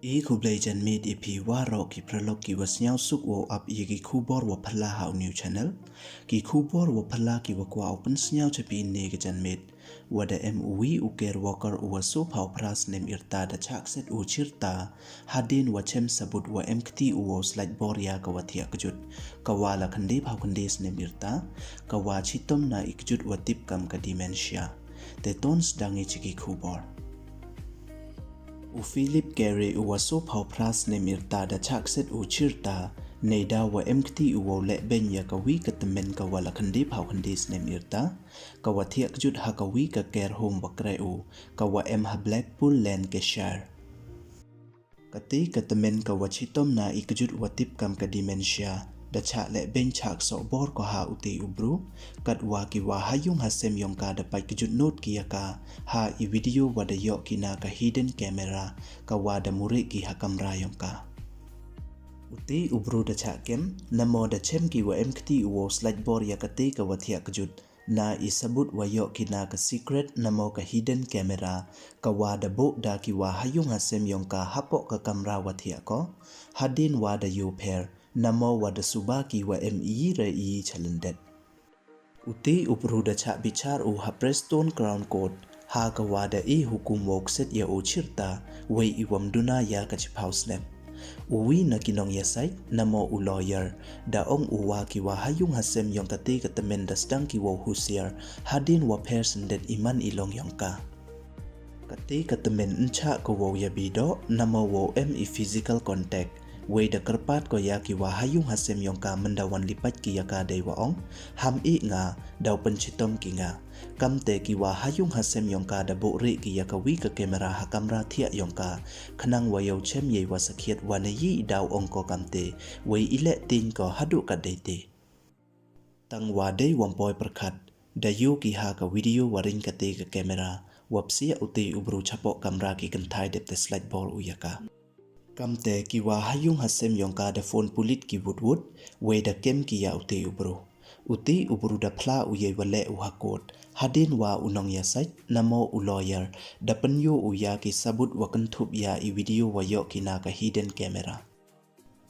E Kublejan made EP waro ki pralog ki wasnyaw suk wo up ye ki kubor wo pala hau new channel ki kubor wo pala ki wakwa open snyaw chapi ne gejan made wada MUI uker walker wa so pau pras nem irta da chakset u chirta hadin wa chem sabut wa MKT u slide boria ka wathia kjut kawala khande phau khandes nem irta kawa chitom na ikjut wa tip kam ka dementia te tons dangi chiki kubor u Philip Gary u waso pau pras ne mirta da chakset u chirta neida wa MKT u le benya ka wi ka tymmen ka wala khandi phau khandis ne mirta ka wa thiak jut ha ka wi ka care home bakre u ka wa em ha Blackpool Lancashire ka ti ka tymmen ka wa chitom na ikjut wa tip kam ka dementia da cha le ben Chah Ksohbor ko ha uti ubru kat wa ki wa hayung hasem yong ka da pai kjut note ki ka ha I video wa da yo kina ka hidden camera ka wa da muri ki ha kamera yong ka uti ubru da cha kem namo da chem ki wa MKT wo slide bor ya ka te ka wa thia kjut na isabut wa yo kina ka secret namo ka hidden camera ka wa da bo da ki wa hayung hasem yong ka hapo ka kamera wa thia ko hadin wa da yo pair namo wada subaki wa ME re I chalendet uti upru da cha bichar u ha Preston Crown Court ha ka wada I hukum wok set ya u chirta wei iwam duna ya ka chipau snap uwi na kinong yasai namo u lawyer da ong uwa ki wa hayung hasem yong kate ka temen da stang ki wo husier hadin wa person det iman ilong yong ka kate ka temen ncha ko wo ya bido namo wo ME physical contact wei da kerpat ko ya ki wa hayung hasem yong ka mendawan lipat ki ya ka dei wa ong ham I nga daw penchitom ki nga kamte ki wa hayung hasem yong ka da bo re ki ya ka wi ka kamera ha kamera thia yong ka khanang wa yo chem ye wa sakhiat wa ne yi daw ong ko kamte wei ile tin ko hadu ka dei te tang wa dei wampoi perkhat da yu ki ha ka video waring ka te ka kamera wapsia uti ubru chapo kamera ki kanthai dep te slide bor u ya ka kamte ki wa hayung hasem yong ka da phone pulit ki wood we da kem ki ya uti ubru da phla u ye wale u hakot hadin wa unong ya sai namo u lawyer da penyo u ya ki sabut wa kan thup ya I video wa yo kina ka hidden camera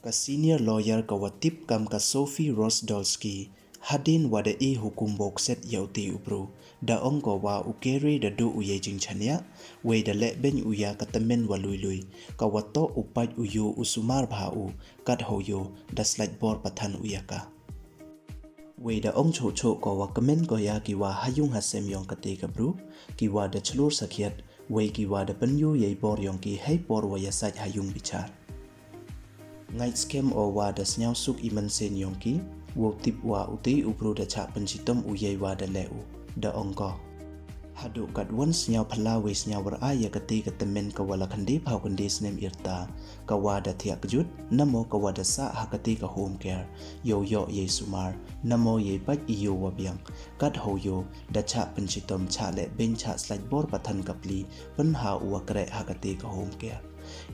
ka senior lawyer ka wa tip kam ka Sophie Rosdolski hadin wa da I hukum bok set ya uti ubru da ong ko wa u kere da do u ye jing chania we da le ben u ya ka temen wa lui ka wa to upat u yu usumar bha u kat ho yo da slide bor pathan u ya ka we da ong cho ko wa comment ko ya ki wa hayung hasem yong ka te ka bru ki wa da chlur sakhiat we ki wa da penyo ye bor yong ki hei bor wa ya saj hayung bichar ngai scam o wa da snyau suk iman sen yong ki wo tip wa uti ubru da cha penchitom u ye wa da le u da ong ko hadu kat once nyau phala we nyau war aya ka te ka temen ka wala khande phau khande snem irta ka wa da thia kjut namo ka wa da sa ha ka te ka home care yo ye sumar namo ye pat iyo wa byang kat ho yo da cha penchitom cha le ben cha slide bor pathan kapli pen ha u kre ha ka te ka home care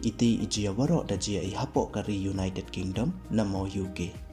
iti ijia waro da jia I hapo ka United Kingdom namo UK